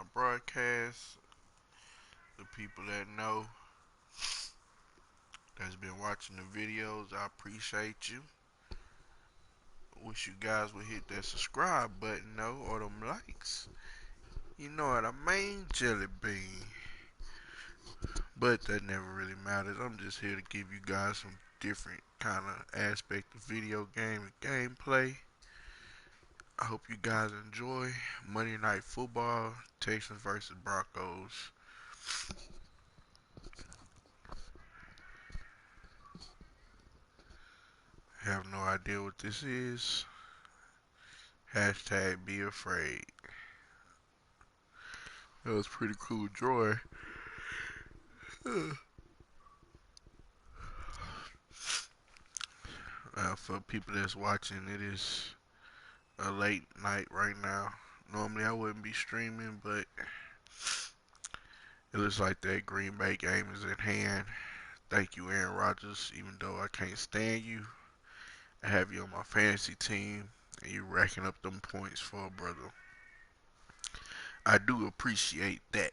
my broadcast. The people that know, that's been watching the videos, I appreciate you. Wish you guys would hit that subscribe button though, or them likes. You know what I mean? Jelly bean. But that never really matters. I'm just here to give you guys some different kind of aspect of video game and gameplay. I hope you guys enjoy Monday Night Football, Texans versus Broncos. Have no idea what this is. Hashtag be afraid. That was pretty cool drawing. For people that's watching, it is a late night right now. Normally I wouldn't be streaming, but it looks like that Green Bay game is in hand. Thank you, Aaron Rodgers. Even though I can't stand you, I have you on my fantasy team, and you racking up them points for a brother. I do appreciate that.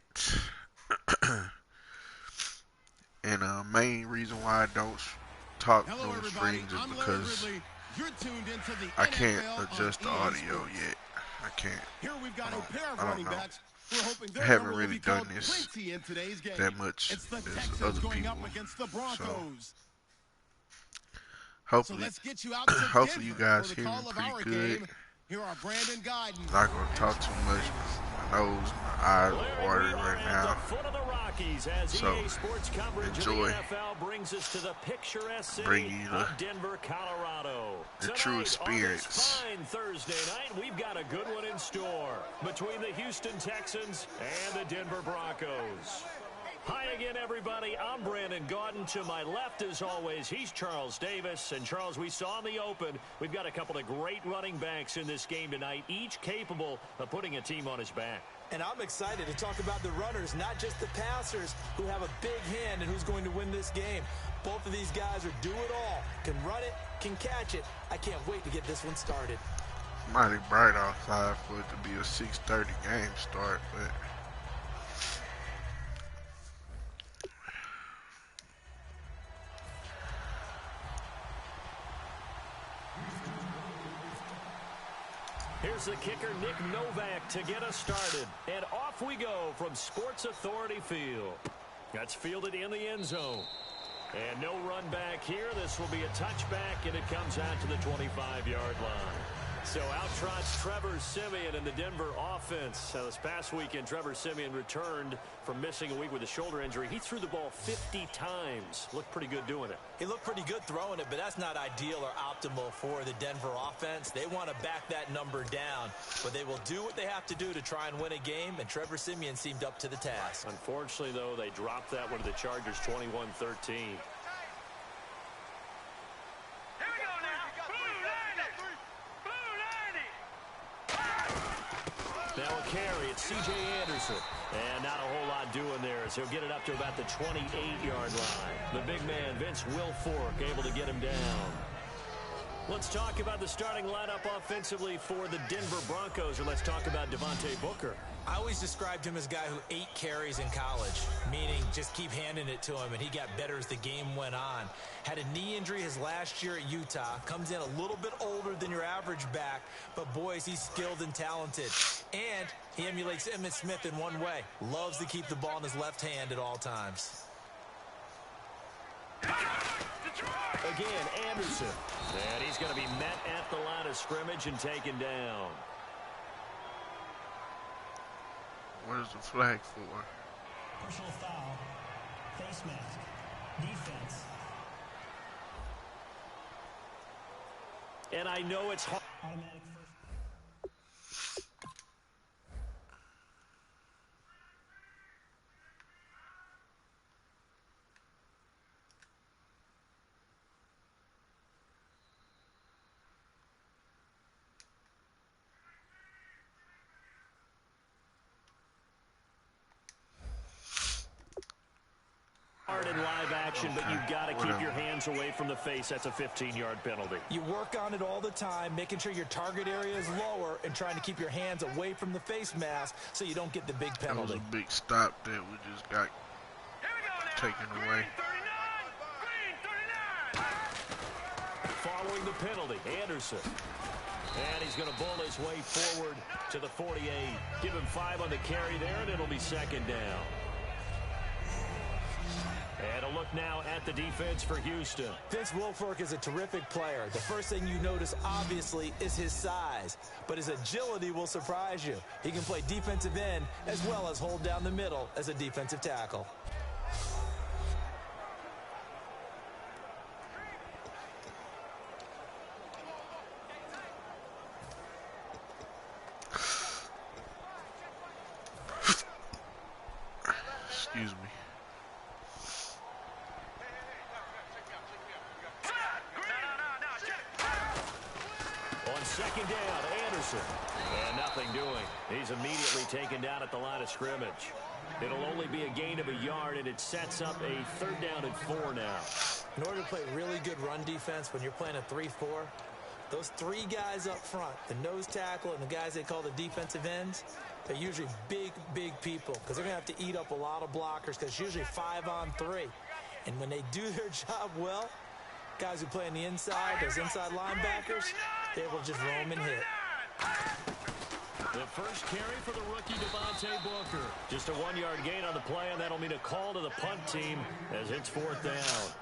And main reason why I don't talk during streams is because I can't adjust the audio yet. I can't. Here we've got a pair of I don't running know. backs. We're hoping I haven't really done this in today's game. that much It's the as Texans other going people. up against the Broncos. Hopefully, so let's get you out to hopefully you Denver guys for the hear me call of pretty our good. game. Here are Brandon Guyton. Not gonna talk too much. My nose, my eyes are watery right now. So enjoy. Bring you the true experience. Fine Thursday night, we've got a good one in store between the Houston Texans and the Denver Broncos. Hi again, everybody. I'm Brandon Guyton. To my left, as always, he's Charles Davis. And, Charles, we saw in the open, we've got a couple of great running backs in this game tonight, each capable of putting a team on his back. And I'm excited to talk about the runners, not just the passers, who have a big hand and who's going to win this game. Both of these guys are do it all. Can run it, can catch it. I can't wait to get this one started. Mighty bright outside for it to be a 6:30 game start, but here's the kicker, Nick Novak, to get us started. And off we go from Sports Authority Field. That's fielded in the end zone. And no run back here. This will be a touchback, and it comes out to the 25-yard line. So out trots Trevor Siemian in the Denver offense. This past weekend, Trevor Siemian returned from missing a week with a shoulder injury. He threw the ball 50 times. Looked pretty good doing it. He looked pretty good throwing it, but that's not ideal or optimal for the Denver offense. They want to back that number down, but they will do what they have to do to try and win a game, and Trevor Siemian seemed up to the task. Unfortunately, though, they dropped that one to the Chargers 21-13. Now a carry, it's C.J. Anderson. And not a whole lot doing there as he'll get it up to about the 28-yard line. The big man, Vince Wilfork, able to get him down. Let's talk about the starting lineup offensively for the Denver Broncos, or let's talk about Devontae Booker. I always described him as a guy who ate carries in college, meaning just keep handing it to him, and he got better as the game went on. Had a knee injury his last year at Utah. Comes in a little bit older than your average back, but boys, he's skilled and talented. And he emulates Emmitt Smith in one way. Loves to keep the ball in his left hand at all times. Again, Anderson. And he's going to be met at the line of scrimmage and taken down. what is the flag for? Personal foul, face mask, defense. And I know it's hard. Automatic first. In live action, but you've got to keep your hands away from the face. That's a 15-yard penalty. You work on it all the time, making sure your target area is lower and trying to keep your hands away from the face mask so you don't get the big penalty. That was a big stop that we just got taken away. Following the penalty, Anderson. And he's going to bull his way forward to the 48. Give him 5 on the carry there, and it'll be second down. And a look now at the defense for Houston. Vince Wilfork is a terrific player. The first thing you notice, obviously, is his size. But his agility will surprise you. He can play defensive end as well as hold down the middle as a defensive tackle. Excuse me. On second down, Anderson. And nothing doing. He's immediately taken down at the line of scrimmage. It'll only be a gain of a yard, and it sets up a 3rd down and 4 now. In order to play really good run defense when you're playing a 3-4, those 3 guys up front, the nose tackle and the guys they call the defensive ends, they're usually big, big people because they're going to have to eat up a lot of blockers because it's usually 5 on 3. And when they do their job well, guys who play on the inside, those inside linebackers, they're able to just roam and hit. The first carry for the rookie Devontae Booker. Just a 1-yard gain on the play, and that'll mean a call to the punt team as it's 4th down.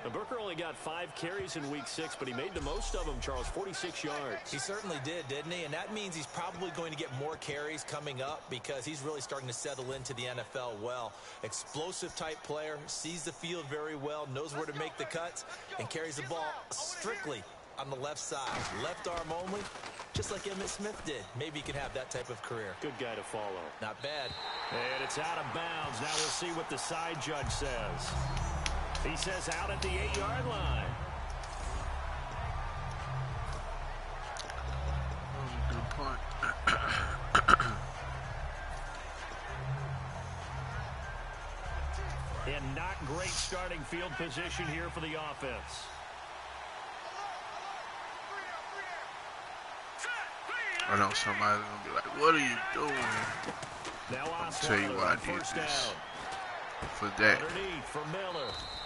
Now, Booker only got 5 carries in Week 6, but he made the most of them, Charles, 46 yards. He certainly did, didn't he? And that means he's probably going to get more carries coming up because he's really starting to settle into the NFL well. Explosive type player, sees the field very well, knows where to make the cuts, and carries the ball strictly on the left side. Left arm only, just like Emmitt Smith did. Maybe he can have that type of career. Good guy to follow. Not bad. And it's out of bounds. Now we'll see what the side judge says. He says out at the 8-yard line. That was a good punt. And not great starting field position here for the offense. I know somebody's going to be like, what are you doing? Now I'll tell you why I did this. For that.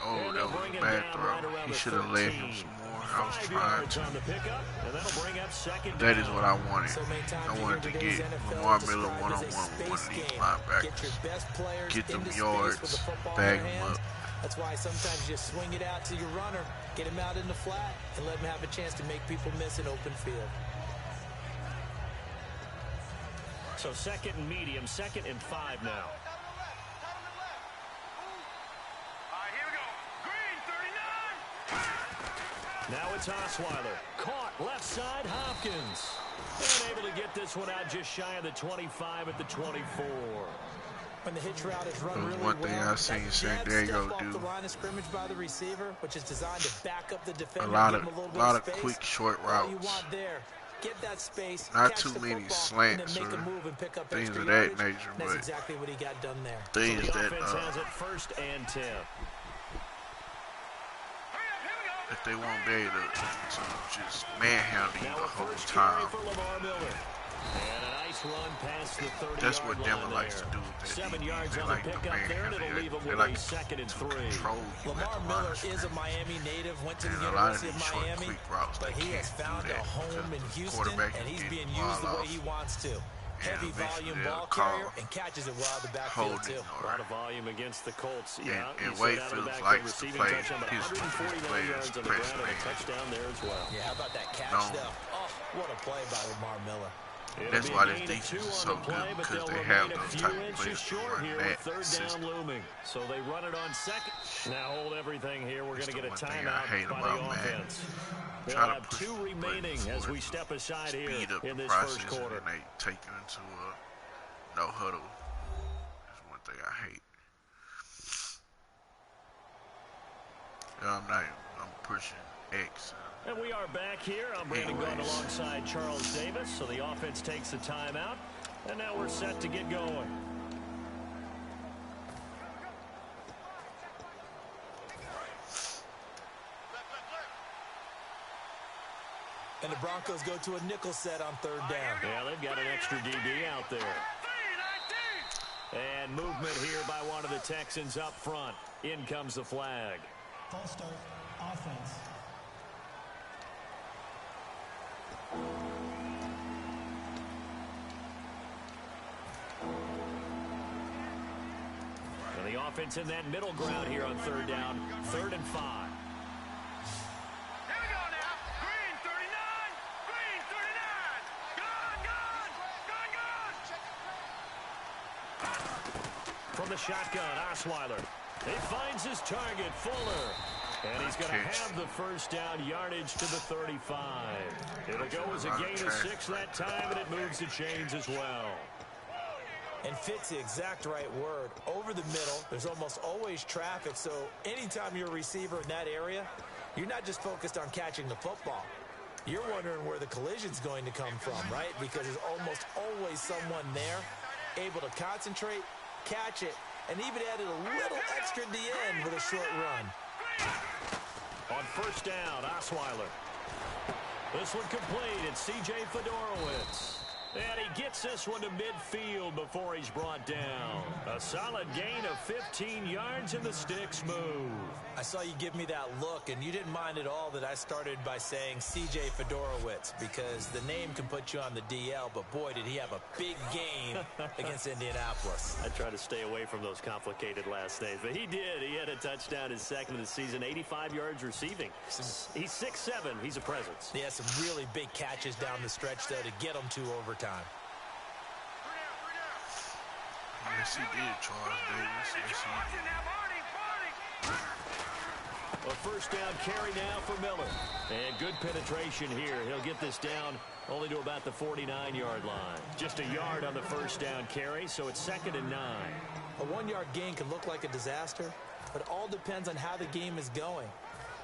Oh, that was a bad throw. He should have led him some more. I was trying to. That is what I wanted. I wanted to get Lamar Miller one-on-one with one of these linebackers. Get them yards, bag him up. That's why sometimes you swing it out to your runner, get him out in the flat, and let him have a chance to make people miss an open field. So 2nd and medium, 2nd and 5 now. Now it's Osweiler. Caught left side, Hopkins. And able to get this one out just shy of the 25 at the 24. When the hitch route is run really one thing well, I've seen San Diego do. The line of scrimmage by the receiver, which is designed to back up the defender. A lot of quick short routes. All you want there. Get that space, not too many slants or things of that nature, but that's exactly what he got done there. Things so the that offense has it 1st and 10. if they won't be able to just manhandle you the whole time. And a nice run past the 30-yard That's what Denver line likes to do with that 7 DB. yards They on like the to pickup there, and it'll leave them with a 2nd and 3. Lamar Miller is a Miami native, went to the University of Miami, but he has found a home in Houston, and he's being used the way he wants to. Heavy volume ball carrier and catches it well out of the backfield too. A lot of volume against the Colts. Yeah, and Wade Phillips likes to play his players press man. A touchdown there as well. Yeah, how about that catch though? Oh, what a play by Lamar Miller. That's why this defense is so good, because they have those type of players who run that system. So they run it on 2nd. Now hold everything here. We're going to get a timeout by the offense. They'll have 2 remaining as we step aside here in this first quarter. And they take it into a no huddle. That's one thing I hate. I'm pushing X. And we are back here. I'm Brandon Gordon alongside Charles Davis. So the offense takes a timeout. And now we're set to get going. And the Broncos go to a nickel set on third down. Yeah, they've got an extra DB out there. And movement here by one of the Texans up front. In comes the flag. False start, offense. And the offense in that middle ground here on third down. 3rd and 5. From the shotgun, Osweiler. He finds his target, Fuller. And he's going to have the first down, yardage to the 35. It'll go as a gain of 6 that time, and it moves the chains as well. And fits the exact right word. Over the middle, there's almost always traffic, so anytime you're a receiver in that area, you're not just focused on catching the football. You're wondering where the collision's going to come from, right? Because there's almost always someone there able to concentrate, catch it, and even added a little extra at the end with a short run. On first down, Osweiler. This one complete. It's C.J. Fedorowicz. And he gets this one to midfield before he's brought down. A solid gain of 15 yards, and the sticks move. I saw you give me that look, and you didn't mind at all that I started by saying C.J. Fedorowicz, because the name can put you on the DL, but boy, did he have a big game against Indianapolis. I try to stay away from those complicated last names, but he did. He had a touchdown his second of the season, 85 yards receiving. He's 6'7". He's a presence. He has some really big catches down the stretch, though, to get him to overtime. Yes, he did, Charles Davis. Yes, he did. A first down carry now for Miller. And good penetration here. He'll get this down only to about the 49-yard line. Just a yard on the first down carry, so it's 2nd and 9. A 1-yard gain can look like a disaster, but it all depends on how the game is going.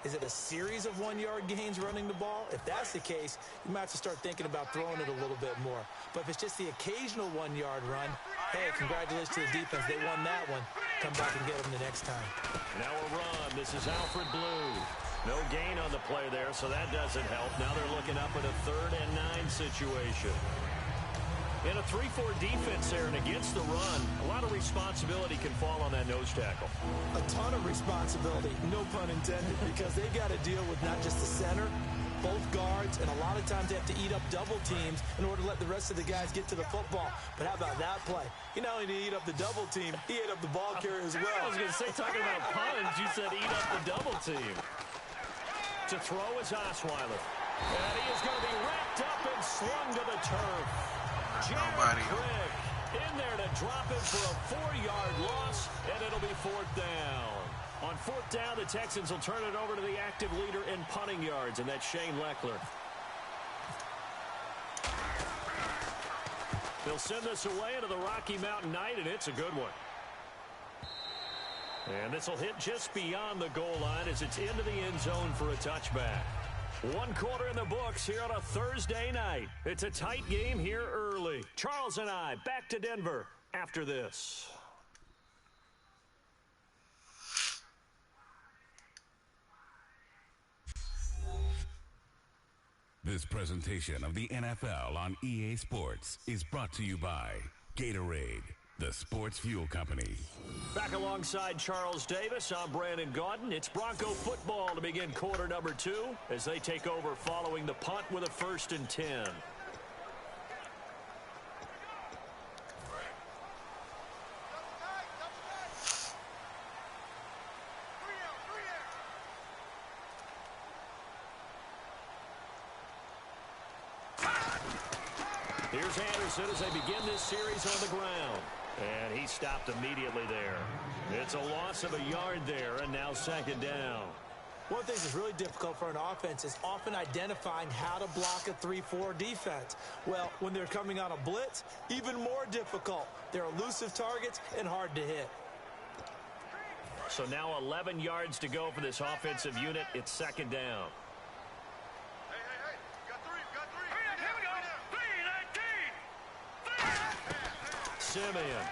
Is it a series of 1-yard gains running the ball? If that's the case, you might have to start thinking about throwing it a little bit more. But if it's just the occasional 1-yard run, hey, congratulations to the defense. They won that one. Come back and get them the next time. Now a run. This is Alfred Blue. No gain on the play there, so that doesn't help. Now they're looking up at a 3rd and 9 situation. In a 3-4 defense there and against the run, a lot of responsibility can fall on that nose tackle. A ton of responsibility, no pun intended, because they got to deal with not just the center, both guards, and a lot of times they have to eat up double teams in order to let the rest of the guys get to the football. But how about that play? He not only did he eat up the double team, he ate up the ball carrier as well. I was going to say, talking about puns, you said eat up the double team. To throw is Osweiler. And he is going to be wrapped up and slung to the turf. Nobody Crick in there to drop him for a 4-yard loss, and it'll be 4th down. On 4th down, the Texans will turn it over to the active leader in punting yards, and that's Shane Leckler. They'll send this away into the Rocky Mountain Night, and it's a good one. And this will hit just beyond the goal line as it's into the end zone for a touchback. 1 quarter in the books here on a Thursday night. It's a tight game here early. Charles and I back to Denver after this. This presentation of the NFL on EA Sports is brought to you by Gatorade, the sports fuel company. Back alongside Charles Davis, I'm Brandon Gaudin. It's Bronco football to begin quarter number 2 as they take over following the punt with a 1st and 10. Here's Anderson as they begin this series on the ground. And he stopped immediately there. It's a loss of a yard there, and now 2nd down. One thing that's really difficult for an offense is often identifying how to block a 3-4 defense. Well, when they're coming on a blitz, even more difficult. They're elusive targets and hard to hit. So now 11 yards to go for this offensive unit. It's 2nd down. Simeon.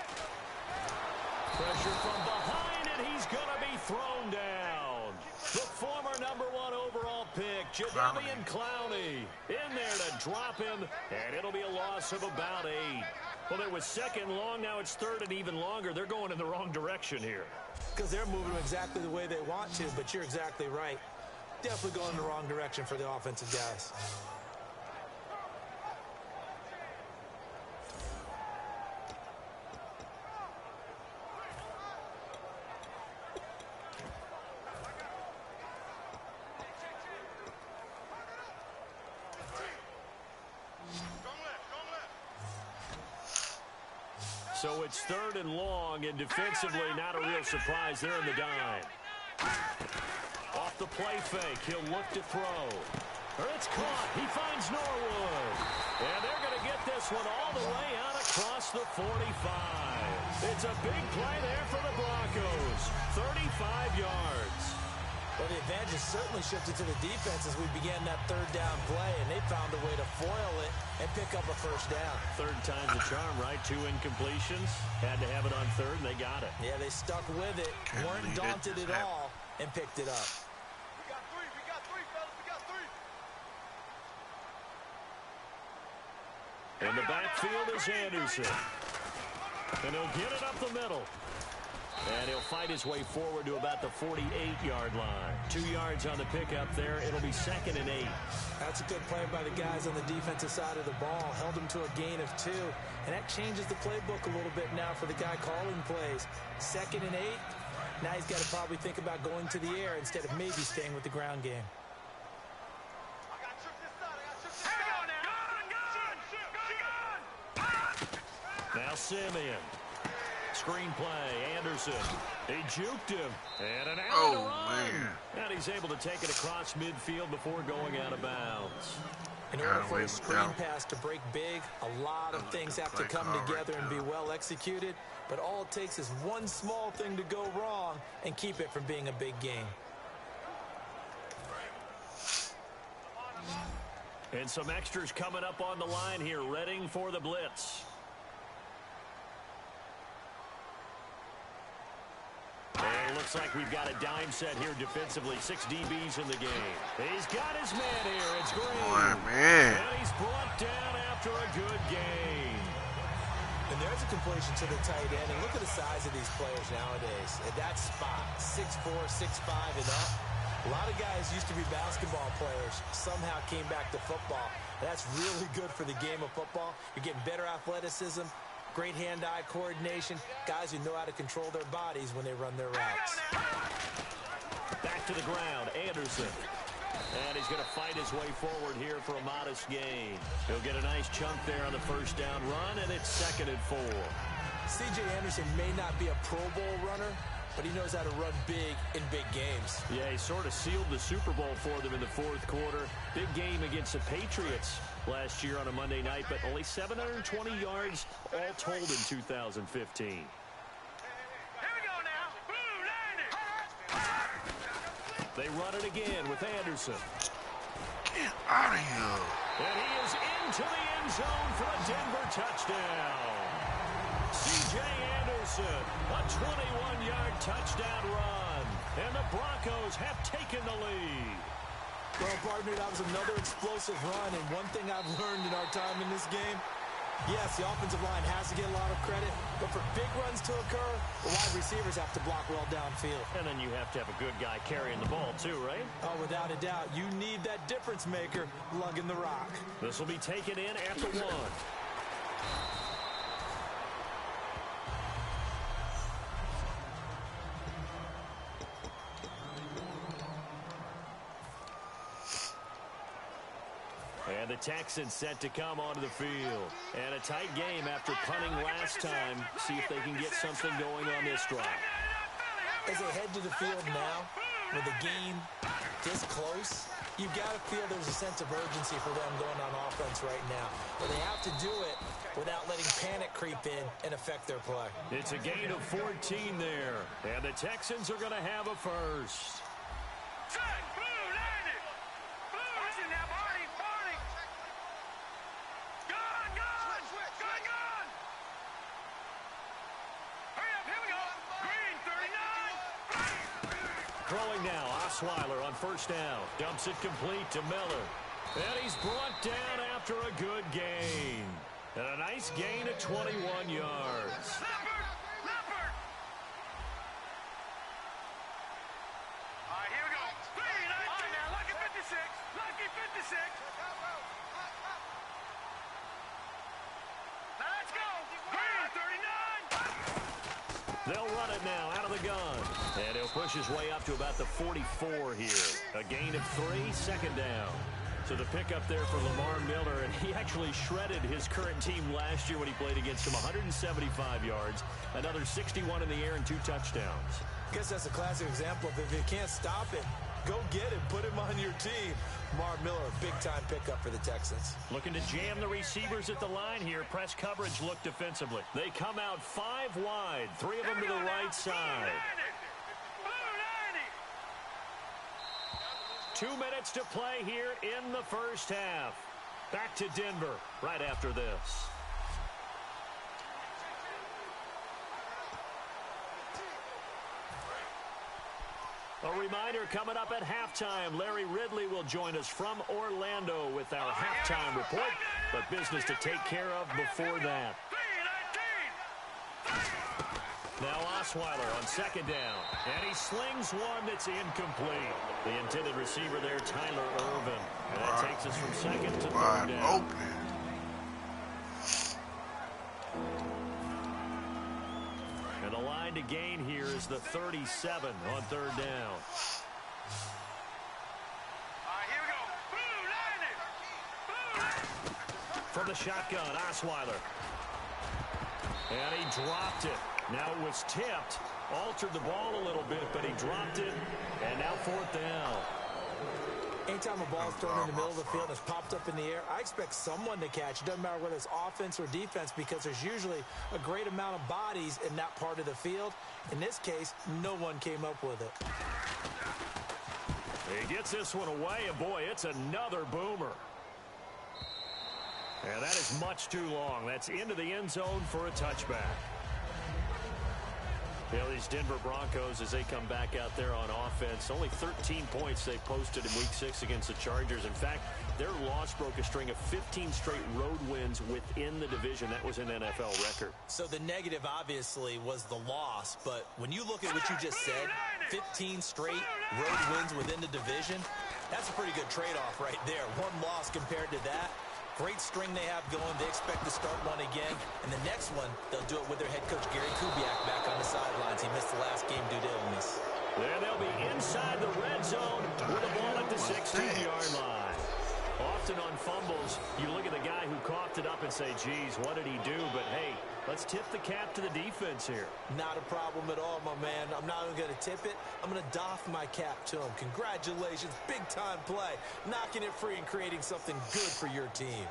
Pressure from behind, and he's going to be thrown down. The former #1 overall pick, Jadeveon Clowney in there to drop him, and it'll be a loss of about 8. Well, it was second long. Now it's third and even longer. They're going in the wrong direction here. Because they're moving exactly the way they want to, but you're exactly right. Definitely going in the wrong direction for the offensive guys. So it's third and long, and defensively, not a real surprise there in the dime. Off the play fake, he'll look to throw. It's caught. He finds Norwood. And they're going to get this one all the way out across the 45. It's a big play there for the Broncos. 35 yards. Well, the advantage has certainly shifted to the defense as we began that third down play, and they found a way to foil it and pick up a first down. Third time's the charm, right? 2 incompletions. Had to have it on third, and they got it. Yeah, they stuck with it, weren't daunted at all, and picked it up. We got 3, fellas, we got 3. In the backfield is Anderson. And he'll get it up the middle. And he'll fight his way forward to about the 48-yard line. 2 yards on the pickup there. It'll be second and 8. That's a good play by the guys on the defensive side of the ball. Held them to a gain of 2. And that changes the playbook a little bit now for the guy calling plays. Second and 8. Now he's got to probably think about going to the air instead of maybe staying with the ground game. Now Simeon. Screen play, Anderson. He juked him. And an out to run. Man. And he's able to take it across midfield before going out of bounds. In order for a screen pass to break big, a lot of things have to come together and be well executed. But all it takes is one small thing to go wrong and keep it from being a big game. And some extras coming up on the line here, readying for the blitz. And it looks like we've got a dime set here defensively. 6 DBs in the game. He's got his man here. It's Green. Boy, man. And he's brought down after a good game. And there's a completion to the tight end. And look at the size of these players nowadays. At that spot, 6'4", 6'5", and up. A lot of guys used to be basketball players, somehow came back to football. That's really good for the game of football. You're getting better athleticism, great hand-eye coordination, guys who know how to control their bodies when they run their routes. Back to the ground, Anderson. And he's going to fight his way forward here for a modest gain. He'll get a nice chunk there on the first down run, and it's second and 4. C.J. Anderson may not be a Pro Bowl runner, but he knows how to run big in big games. Yeah, he sort of sealed the Super Bowl for them in the fourth quarter. Big game against the Patriots last year on a Monday night, but only 720 yards all told in 2015. They run it again with Anderson. Get out of here. And he is into the end zone for a Denver touchdown. C.J. Anderson, a 21-yard touchdown run. And the Broncos have taken the lead. Well, partner, that was another explosive run. And one thing I've learned in our time in this game, yes, the offensive line has to get a lot of credit, but for big runs to occur, the wide receivers have to block well downfield. And then you have to have a good guy carrying the ball too, right? Oh, without a doubt. You need that difference maker lugging the rock. This will be taken in at the 1. And the Texans set to come onto the field. And a tight game after punting last time. See if they can get something going on this drive. As they head to the field now, with the game this close, you've got to feel there's a sense of urgency for them going on offense right now. But they have to do it without letting panic creep in and affect their play. It's a gain of 14 there. And the Texans are going to have a first. throwing now. Osweiler on first down. Dumps it complete to Miller. And he's brought down after a good gain. And a nice gain of 21 yards. They'll run it now out of the gun. And he'll push his way up to about the 44 here. A gain of 3, second down. So the pickup there for Lamar Miller, and he actually shredded his current team last year when he played against them. 175 yards, another 61 in the air, and 2 touchdowns. I guess that's a classic example of if you can't stop it, go get it, put him on your team. Lamar Miller, a big-time pickup for the Texans. Looking to jam the receivers at the line here. Press coverage look defensively. They come out 5 wide, 3 of them to the right side. 2 minutes to play here in the first half. Back to Denver right after this. A reminder coming up at halftime. Larry Ridley will join us from Orlando with our halftime report, but business to take care of before that. Now Osweiler on second down, and he slings one that's incomplete. The intended receiver there, Tyler Irvin. And that takes us from second to third down. Open. And the line to gain here is the 37 on third down. From the shotgun, Osweiler. And he dropped it. Now it was tipped. Altered the ball a little bit, but he dropped it. And now fourth down. Anytime a ball is thrown in the middle of the field and it's popped up in the air, I expect someone to catch. It doesn't matter whether it's offense or defense, because there's usually a great amount of bodies in that part of the field. In this case, no one came up with it. He gets this one away, and boy, it's another boomer. And that is much too long. That's into the end zone for a touchback. You know, these Denver Broncos, as they come back out there on offense, only 13 points they posted in Week 6 against the Chargers. In fact, their loss broke a string of 15 straight road wins within the division. That was an NFL record. So the negative, obviously, was the loss. But when you look at what you just said, 15 straight road wins within the division, that's a pretty good trade-off right there. One loss compared to that. Great string they have going. They expect to start one again. And the next one, they'll do it with their head coach, Gary Kubiak, back on the sidelines. He missed the last game due to illness. There they'll be inside the red zone with the ball at the 16-yard line. Often on fumbles, you look at the guy who coughed it up and say, geez, what did he do? But, hey, let's tip the cap to the defense here. Not a problem at all, my man. I'm not even going to tip it. I'm going to doff my cap to him. Congratulations. Big-time play. Knocking it free and creating something good for your team.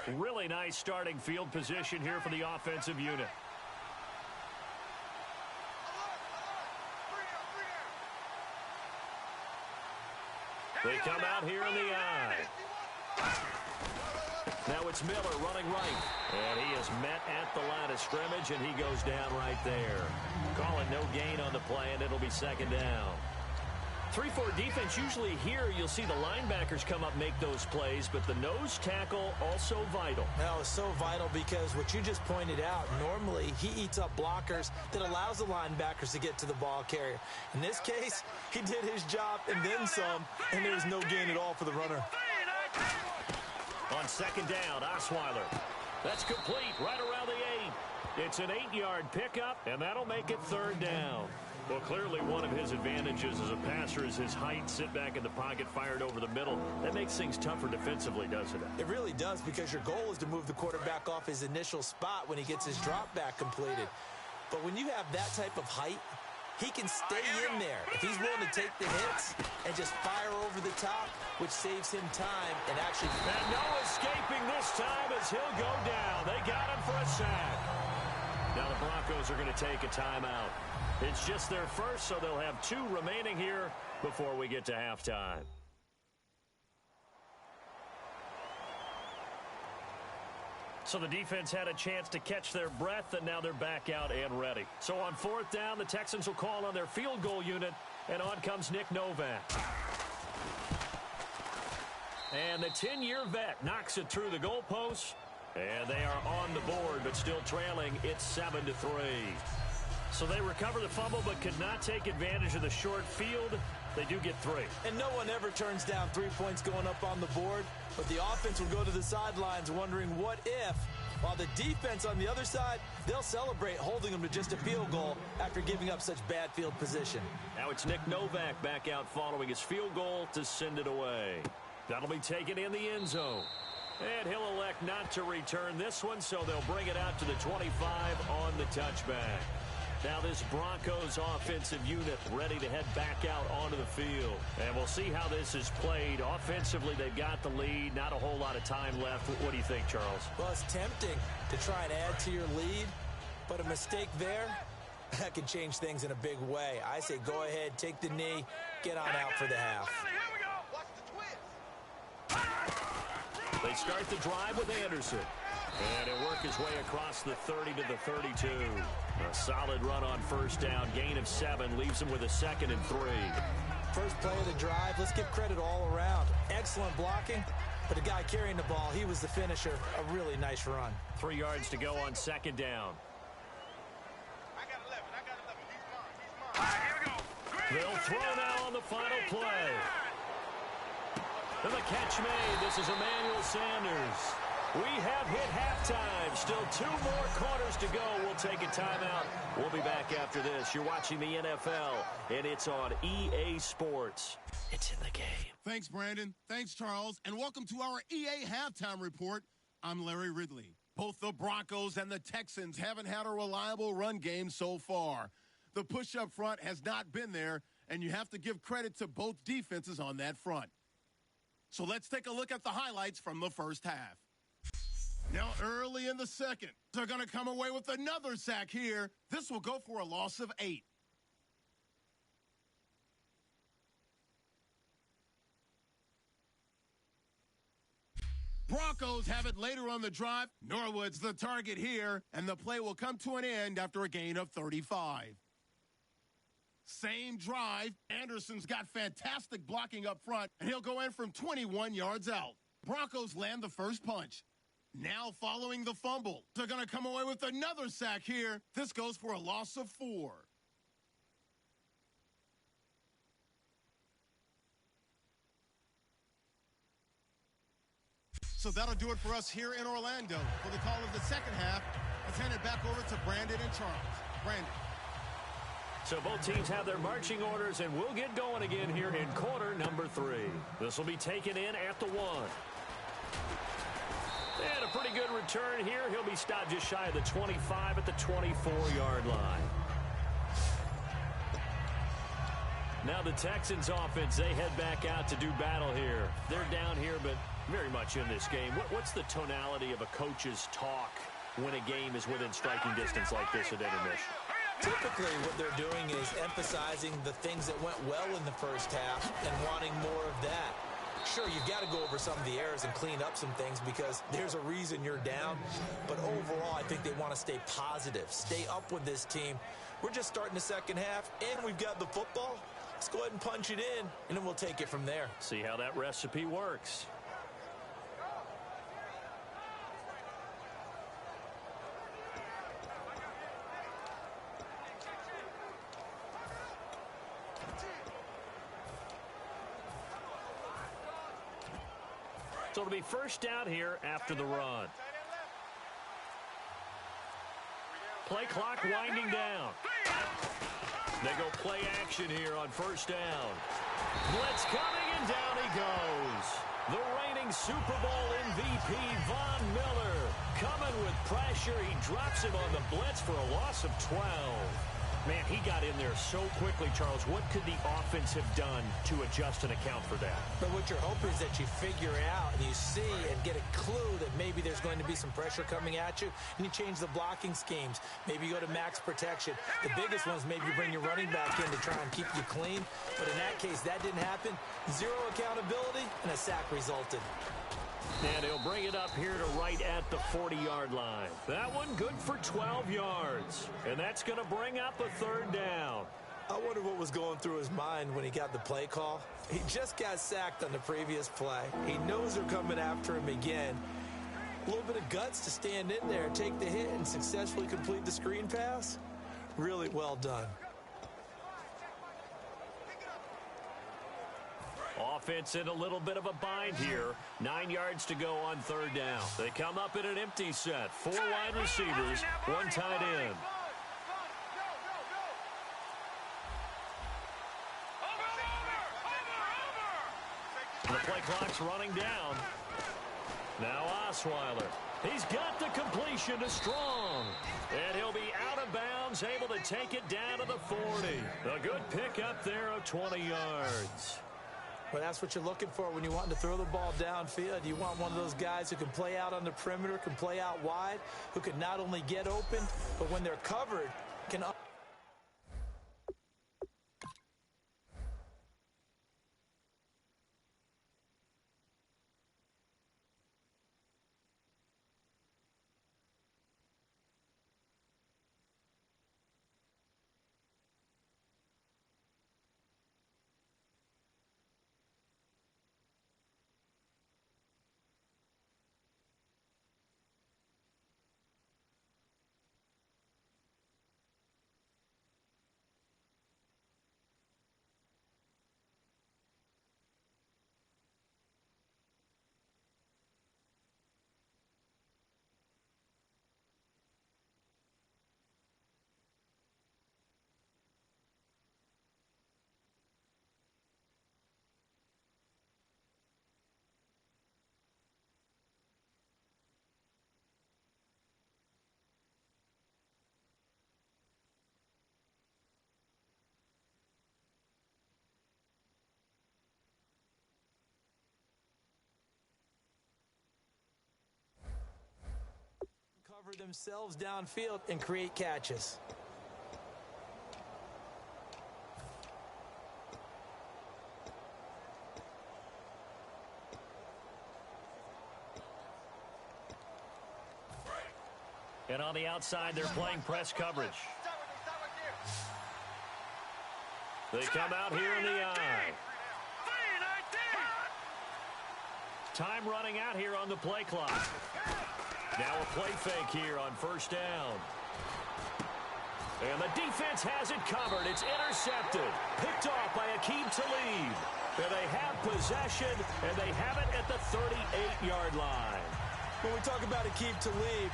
Really nice starting field position here for the offensive unit. They come out here in the eye. Now it's Miller running right. And he is met at the line of scrimmage, and he goes down right there. Call it no gain on the play, and it'll be second down. 3-4 defense, usually here you'll see the linebackers come up, make those plays, but the nose tackle also vital. No, it's so vital because what you just pointed out, normally he eats up blockers that allows the linebackers to get to the ball carrier. In this case, he did his job and then some, and there's no gain at all for the runner. On second down, Osweiler. That's complete right around the 8. It's an 8-yard pickup, and that'll make it third down. Well, clearly one of his advantages as a passer is his height. Sit back in the pocket, fired over the middle. That makes things tougher defensively, doesn't it? It really does, because your goal is to move the quarterback off his initial spot when he gets his drop back completed. But when you have that type of height, he can stay in there if he's willing to take the hits and just fire over the top, which saves him time and actually... And no escaping this time as he'll go down. They got him for a sack. Now the Broncos are going to take a timeout. It's just their first, so they'll have 2 remaining here before we get to halftime. So the defense had a chance to catch their breath, and now they're back out and ready. So on fourth down, the Texans will call on their field goal unit, and on comes Nick Novak. And the 10-year vet knocks it through the goalposts, and they are on the board, but still trailing. It's 7-3. So they recover the fumble but could not take advantage of the short field. They do get 3. And no one ever turns down 3 points going up on the board, but the offense will go to the sidelines wondering what if, while the defense on the other side, they'll celebrate holding them to just a field goal after giving up such bad field position. Now it's Nick Novak back out following his field goal to send it away. That'll be taken in the end zone. And he'll elect not to return this one, so they'll bring it out to the 25 on the touchback. Now this Broncos offensive unit ready to head back out onto the field. And we'll see how this is played. Offensively, they've got the lead. Not a whole lot of time left. What do you think, Charles? Well, it's tempting to try and add to your lead, but a mistake there, that could change things in a big way. I say go ahead, take the knee, get on out for the half. They start the drive with Anderson. And he'll work his way across the 30 to the 32. A solid run on first down. Gain of 7 leaves him with a 2nd and 3. First play of the drive. Let's give credit all around. Excellent blocking. But the guy carrying the ball, he was the finisher. A really nice run. 3 yards to go on second down. I got 11. He's mine. Here we go. They'll throw now on the final play. And the catch made. This is Emmanuel Sanders. We have hit halftime. Still 2 more quarters to go. We'll take a timeout. We'll be back after this. You're watching the NFL, and it's on EA Sports. It's in the game. Thanks, Brandon. Thanks, Charles. And welcome to our EA Halftime Report. I'm Larry Ridley. Both the Broncos and the Texans haven't had a reliable run game so far. The push up front has not been there, and you have to give credit to both defenses on that front. So let's take a look at the highlights from the first half. Now, early in the second, they're going to come away with another sack here. This will go for a loss of 8. Broncos have it later on the drive. Norwood's the target here, and the play will come to an end after a gain of 35. Same drive. Anderson's got fantastic blocking up front, and he'll go in from 21 yards out. Broncos land the first punch. Now following the fumble, they're going to come away with another sack here. This goes for a loss of 4. So that'll do it for us here in Orlando. For the call of the second half, let's hand it back over to Brandon and Charles. Brandon. So both teams have their marching orders, and we'll get going again here in quarter number 3. This will be taken in at the 1. And a pretty good return here. He'll be stopped just shy of the 25 at the 24-yard line. Now the Texans offense, they head back out to do battle here. They're down here, but Very much in this game. What's the tonality of a coach's talk when a game is within striking distance like this at intermission? Typically, what they're doing is emphasizing the things that went well in the first half and wanting more of that. Sure, you've got to go over some of the errors and clean up some things because there's a reason you're down. But overall, I think they want to stay positive, stay up with this team. We're just starting the second half, and we've got the football. Let's go ahead and punch it in, and then we'll take it from there. See how that recipe works. So it'll be first down here after the run. Play clock winding down. They go play action here on first down. Blitz coming, and down he goes. The reigning Super Bowl MVP, Von Miller, coming with pressure. He drops him on the blitz for a loss of 12. Man, he got in there so quickly, Charles. What could the offense have done to adjust and account for that? But what you're hoping is that you figure out and you see and get a clue that maybe there's going to be some pressure coming at you, and you change the blocking schemes. Maybe you go to max protection. The biggest one is maybe you bring your running back in to try and keep you clean. But in that case, that didn't happen. Zero accountability, and a sack resulted. And he'll bring it up here to right at the 40-yard line. That one good for 12 yards. And that's going to bring up a third down. I wonder what was going through his mind when he got the play call. He just got sacked on the previous play. He knows they're coming after him again. A little bit of guts to stand in there, take the hit, and successfully complete the screen pass. Really well done. Offense in a little bit of a bind here. 9 yards to go on third down. They come up in an empty set. 4 wide receivers, 1 tight end. The play clock's running down. Now Osweiler. He's got the completion to Strong. And he'll be out of bounds, able to take it down to the 40. A good pickup there of 20 yards. Well, that's what you're looking for when you want to throw the ball downfield. You want one of those guys who can play out on the perimeter, can play out wide, who can not only get open, but when they're covered, can... cover themselves downfield and create catches. And on the outside, they're playing press coverage. They come out here in the eye. Time running out here on the play clock. Now a play fake here on first down. And the defense has it covered. It's intercepted. Picked off by Aqib Talib. And they have possession, and they have it at the 38-yard line. When we talk about Aqib Talib,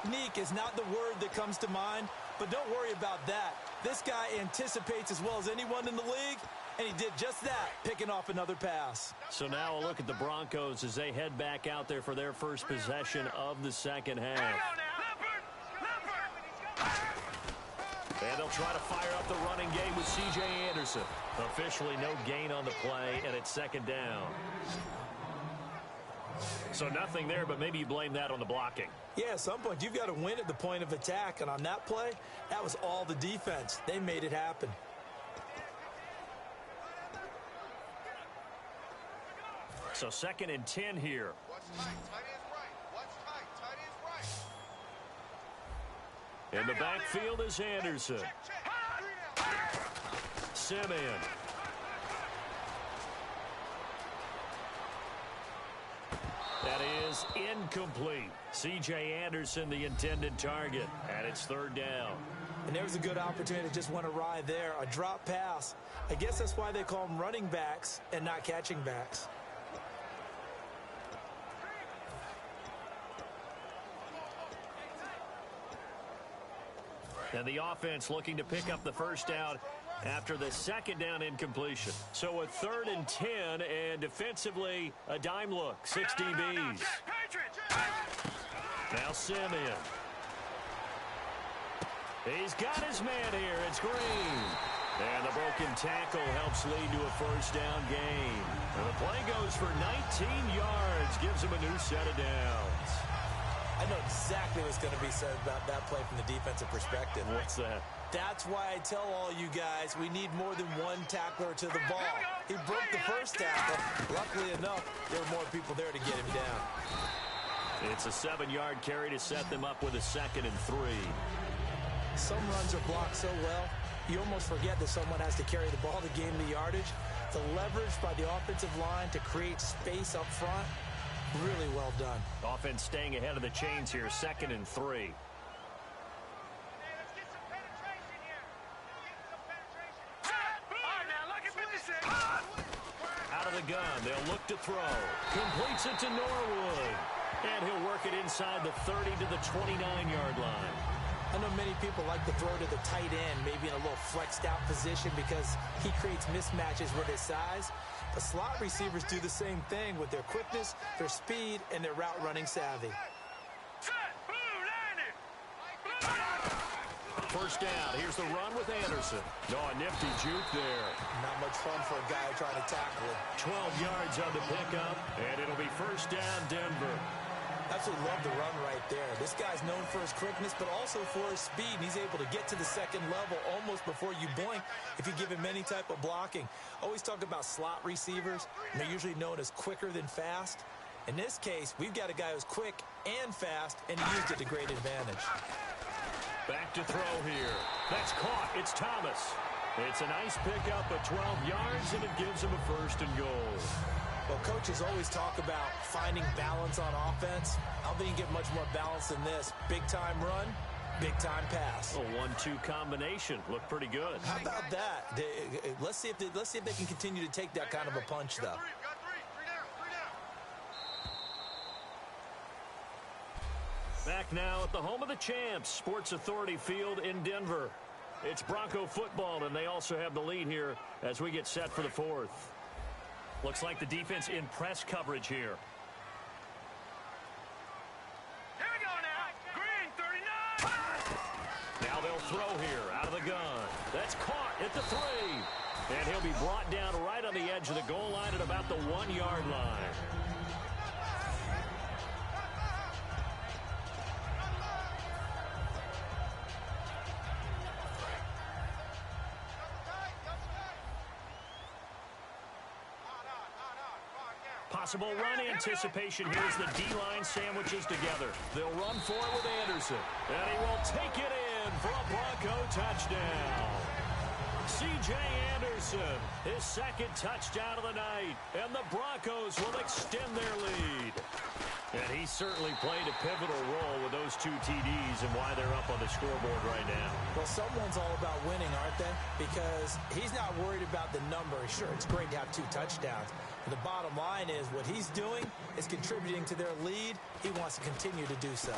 technique is not the word that comes to mind, but don't worry about that. This guy anticipates as well as anyone in the league, and he did just that, picking off another pass. So now a look at the Broncos as they head back out there for their first possession of the second half. And they'll try to fire up the running game with C.J. Anderson. Officially no gain on the play, and it's second down. So nothing there, but maybe you blame that on the blocking. Yeah, at some point, you've got to win at the point of attack. And on that play, that was all the defense. They made it happen. So 2nd and 10 here. Watch tight. Tight end's right. Watch tight. Tight end's right. In the backfield is Anderson. Simeon. That is incomplete. C.J. Anderson, the intended target, and it's 3rd down. And there was a good opportunity that just went awry there. A drop pass. I guess that's why they call them running backs and not catching backs. And the offense looking to pick up the first down after the 2nd down incompletion. So a 3rd and 10, and defensively, a dime look, 6 DBs. Now Simeon. He's got his man here. It's Green. And the broken tackle helps lead to a first down gain. And the play goes for 19 yards, gives him a new set of downs. I know exactly what's going to be said about that play from the defensive perspective. What's that? That's why I tell all you guys we need more than one tackler to the ball. He broke the first tackle. Luckily enough, there were more people there to get him down. It's a 7-yard carry to set them up with a 2nd and 3. Some runs are blocked so well, you almost forget that someone has to carry the ball to gain the yardage. The leverage by the offensive line to create space up front, really well done. Offense staying ahead of the chains here, 2nd and 3. Out of the gun, they'll look to throw. Completes it to Norwood. And he'll work it inside the 30 to the 29-yard line. I know many people like to throw to the tight end, maybe in a little flexed out position because he creates mismatches with his size. But slot receivers do the same thing with their quickness, their speed, and their route running savvy. First down. Here's the run with Anderson. No, a nifty juke there. Not much fun for a guy trying to tackle him. 12 yards on the pickup, and it'll be first down, Denver. Absolutely love the run right there. This guy's known for his quickness, but also for his speed. And he's able to get to the 2nd level almost before you blink if you give him any type of blocking. Always talk about slot receivers, and they're usually known as quicker than fast. In this case, we've got a guy who's quick and fast, and he used it to great advantage. Back to throw here. That's caught. It's Thomas. It's a nice pickup at 12 yards, and it gives him a 1st and goal. Well, coaches always talk about finding balance on offense. I don't think you can get much more balance than this. Big-time run, big-time pass. A 1-2 combination. Looked pretty good. How about that? Let's see if they can continue to take that kind of a punch, though. Back now at the home of the champs, Sports Authority Field in Denver. It's Bronco football, and they also have the lead here as we get set for the 4th. Looks like the defense in press coverage here. Here we go now. Green, 39. Now they'll throw here out of the gun. That's caught at the 3. And he'll be brought down right on the edge of the goal line at about the 1-yard line. Possible run anticipation here as the D-line sandwiches together. They'll run for it with Anderson. And he will take it in for a Bronco touchdown. C.J. Anderson, his 2nd touchdown of the night. And the Broncos will extend their lead. And he certainly played a pivotal role with those 2 TDs and why they're up on the scoreboard right now. Well, someone's all about winning, aren't they? Because he's not worried about the number. Sure, it's great to have 2 touchdowns. But the bottom line is what he's doing is contributing to their lead. He wants to continue to do so.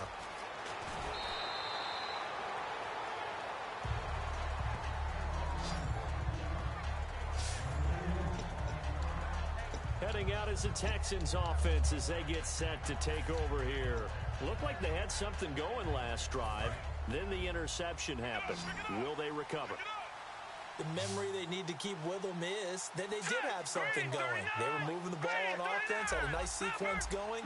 is the Texans offense as they get set to take over here. Looked like they had something going last drive. Then the interception happened. Will they recover? The memory they need to keep with them is that they did have something going. They were moving the ball on offense, had a nice sequence going.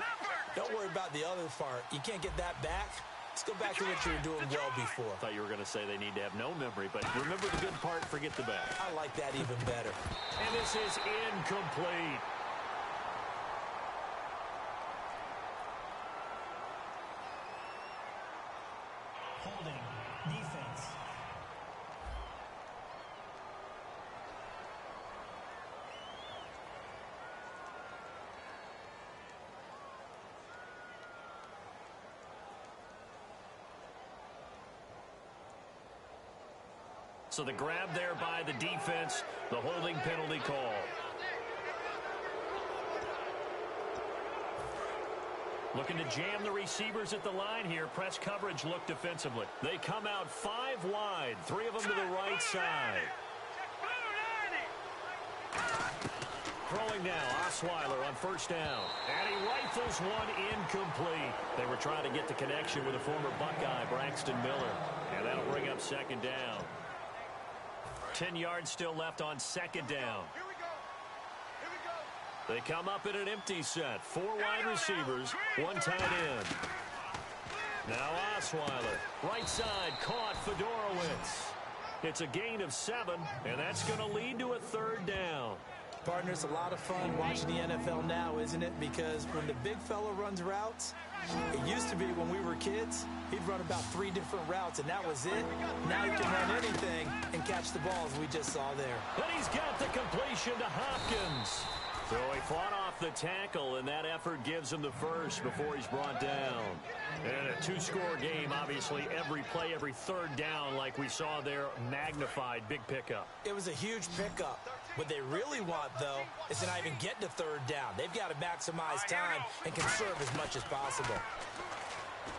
Don't worry about the other part. You can't get that back. Let's go back to what you were doing well before. I thought you were going to say they need to have no memory, but remember the good part, forget the bad. I like that even better. And this is incomplete. Holding. Defense. So the grab there by the defense, the holding penalty call. Looking to jam the receivers at the line here. Press coverage look defensively. They come out 5 wide, 3 of them to the right side. Throwing now, Osweiler on first down. And he rifles one incomplete. They were trying to get the connection with a former Buckeye, Braxton Miller. And that'll bring up second down. 10 yards still left on second down. Here we go. Here we go. They come up in an empty set. 4 wide receivers, 1 tight end. Now Osweiler, right side, caught Fedorowicz. It's a gain of 7, and that's going to lead to a third down. Partner, it's a lot of fun watching the NFL now, isn't it? Because when the big fella runs routes, it used to be when we were kids, he'd run about 3 different routes, and that was it. Now he can run anything and catch the balls we just saw there. And he's got the completion to Hopkins. So he fought off the tackle, and that effort gives him the first before he's brought down. And a 2-score game, obviously, every play, every third down, like we saw there, magnified, big pickup. It was a huge pickup. What they really want, though, is to not even get to third down. They've got to maximize time and conserve as much as possible.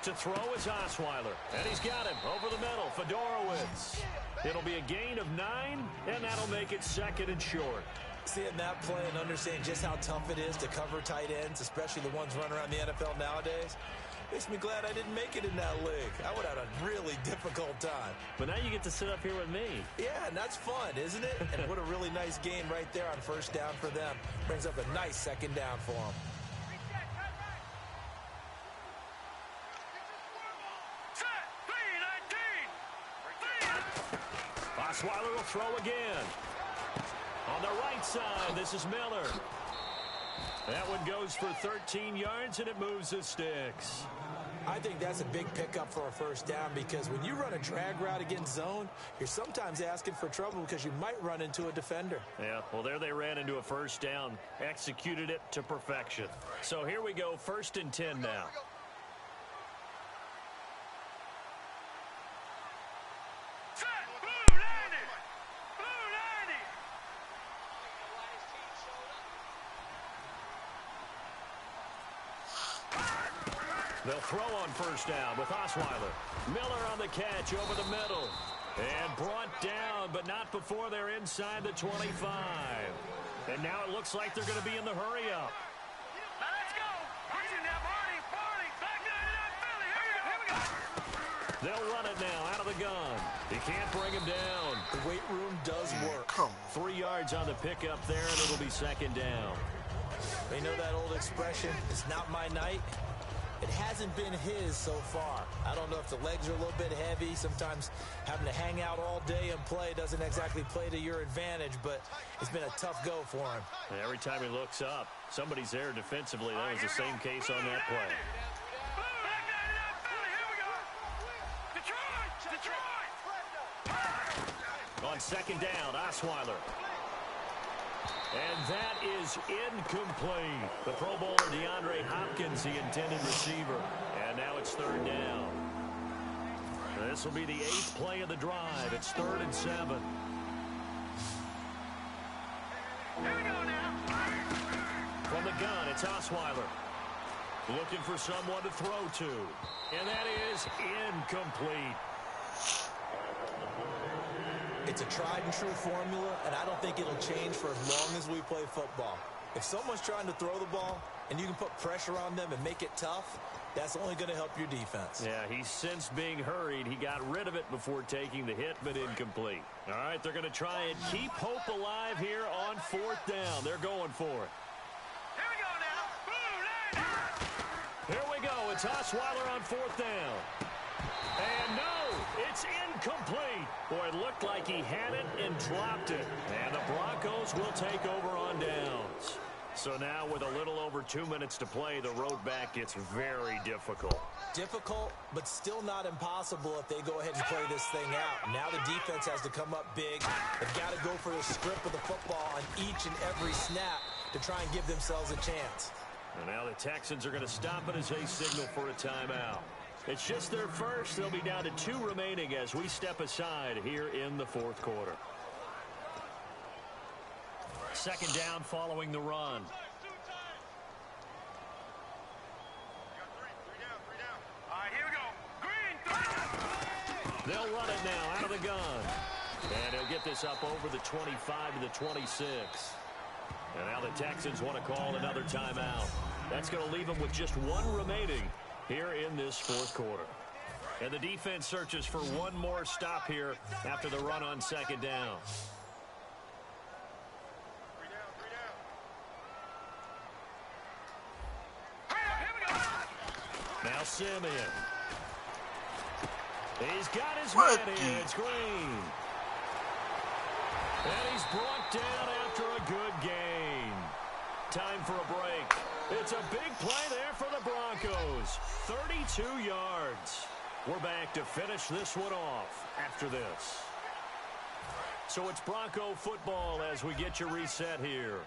To throw is Osweiler, and he's got him over the middle, Fedorowicz. It'll be a gain of 9, and that'll make it second and short. Seeing that play and understanding just how tough it is to cover tight ends, especially the ones running around the NFL nowadays, makes me glad I didn't make it in that league. I would have had a really difficult time. But now you get to sit up here with me. Yeah, and that's fun, isn't it? And what a really nice gain right there on first down for them. Brings up a nice second down for them. Osweiler will throw again. On the right side, this is Miller. That one goes for 13 yards, and it moves the sticks. I think that's a big pickup for a first down because when you run a drag route against zone, you're sometimes asking for trouble because you might run into a defender. Yeah, well, there they ran into a first down, executed it to perfection. So here we go, 1st and 10 now. They'll throw on first down with Osweiler. Miller on the catch over the middle. And brought down, but not before they're inside the 25. And now it looks like they're going to be in the hurry-up. Now let's go. Push it now, Barney. Back down to that Philly. Here we go. They'll run it now out of the gun. He can't bring him down. The weight room does work. Come on. 3 yards on the pickup there, and it'll be second down. They know that old expression, it's not my night. It hasn't been his so far. I don't know if the legs are a little bit heavy. Sometimes having to hang out all day and play doesn't exactly play to your advantage, but it's been a tough go for him. And every time he looks up, somebody's there defensively. That was the same case on that play. On second down, Osweiler. And that is incomplete. The Pro Bowler DeAndre Hopkins, the intended receiver. And now it's third down. This will be the 8th play of the drive. It's 3rd and 7. Here we go now. From the gun, it's Osweiler. Looking for someone to throw to. And that is incomplete. It's a tried and true formula, and I don't think it'll change for as long as we play football. If someone's trying to throw the ball and you can put pressure on them and make it tough, that's only going to help your defense. Yeah, he's sensed being hurried. He got rid of it before taking the hit, but incomplete. All right, they're going to try and keep hope alive here on 4th down. They're going for it. Here we go now. Boom, Here we go. It's Osweiler on 4th down. And no, it's incomplete. Boy, it looked like he had it and dropped it. And the Broncos will take over on downs. So now with a little over 2 minutes to play, the road back gets very difficult. Difficult, but still not impossible if they go ahead and play this thing out. Now the defense has to come up big. They've got to go for the script of the football on each and every snap to try and give themselves a chance. And now the Texans are going to stop it as they signal for a timeout. It's just their first. They'll be down to 2 remaining as we step aside here in the 4th quarter. 2nd down following the run. All right, here we go. Green, They'll run it now out of the gun. And he'll get this up over the 25 to the 26. And now the Texans want to call another timeout. That's going to leave them with just 1 remaining here in this 4th quarter. And the defense searches for one more stop here after the run on 2nd down. Now Simeon. He's got his man in. It's Green. And he's brought down after a good gain. Time for a break. It's a big play there for the Broncos. 32 yards. We're back to finish this one off after this. So it's Bronco football as we get you reset here.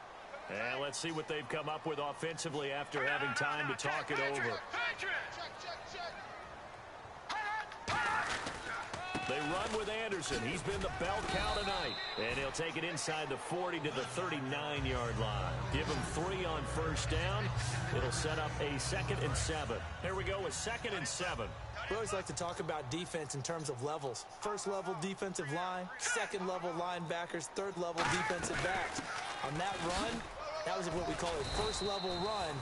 And let's see what they've come up with offensively after having time to talk it over. They run with Anderson. He's been the bell cow tonight. And he'll take it inside the 40 to the 39-yard line. Give him 3 on 1st down. It'll set up a 2nd and 7. Here we go with 2nd and 7. We always like to talk about defense in terms of levels. 1st level defensive line, 2nd level linebackers, 3rd level defensive backs. On that run, that was what we call a 1st level run.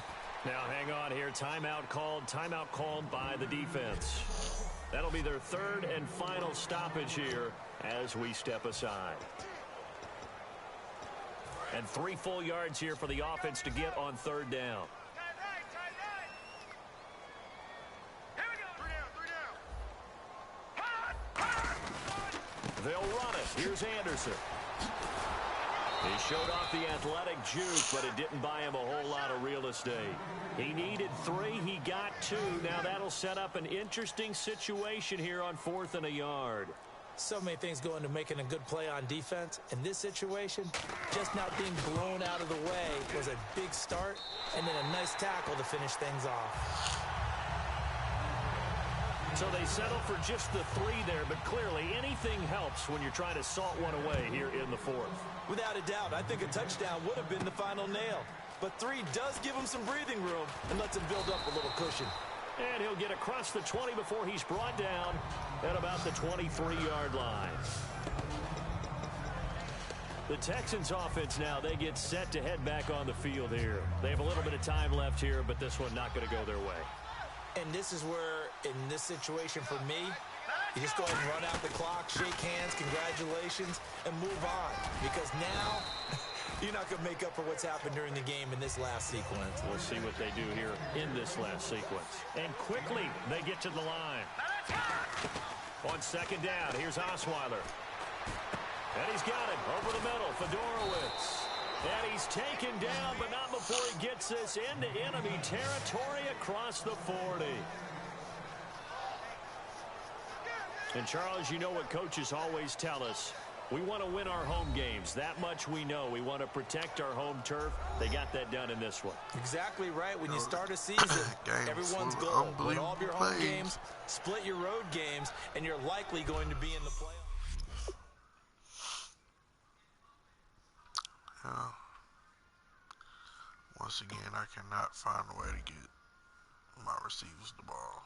Now hang on here. Timeout called by the defense. That'll be their 3rd and final stoppage here as we step aside. And 3 full yards here for the offense to get on 3rd down. They'll run it. Here's Anderson. He showed off the athletic juke, but it didn't buy him a whole lot of real estate. He needed 3. He got 2. Now that'll set up an interesting situation here on 4th and a yard. So many things go into making a good play on defense. In this situation, just not being blown out of the way was a big start, and then a nice tackle to finish things off. So they settle for just the 3 there, but clearly anything helps when you're trying to salt one away here in the 4th. Without a doubt, I think a touchdown would have been the final nail. But 3 does give him some breathing room and lets him build up a little cushion. And he'll get across the 20 before he's brought down at about the 23-yard line. The Texans offense now, they get set to head back on the field here. They have a little bit of time left here, but this one not going to go their way. And this is where, in this situation for me, you just go ahead and run out the clock, shake hands, congratulations, and move on. Because now, you're not going to make up for what's happened during the game in this last sequence. We'll see what they do here in this last sequence. And quickly, they get to the line. On 2nd down, here's Osweiler. And he's got it over the middle, Fedorowicz. And he's taken down, but not before he gets this into enemy territory across the 40. And, Charles, you know what coaches always tell us. We want to win our home games. That much we know. We want to protect our home turf. They got that done in this one. Exactly right. When you start a season, everyone's goal. Win all of your home games, split your road games, and you're likely going to be in the playoffs. Once again, I cannot find a way to get my receivers the ball.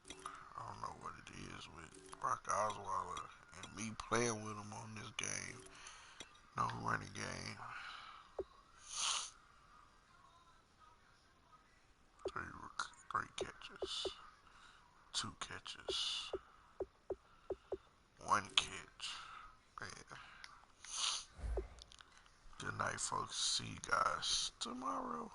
I don't know what it is with Brock Osweiler and me playing with him on this game. No running game. 3 catches. 2 catches. 1 catch. Man. Good night, folks. See you guys tomorrow.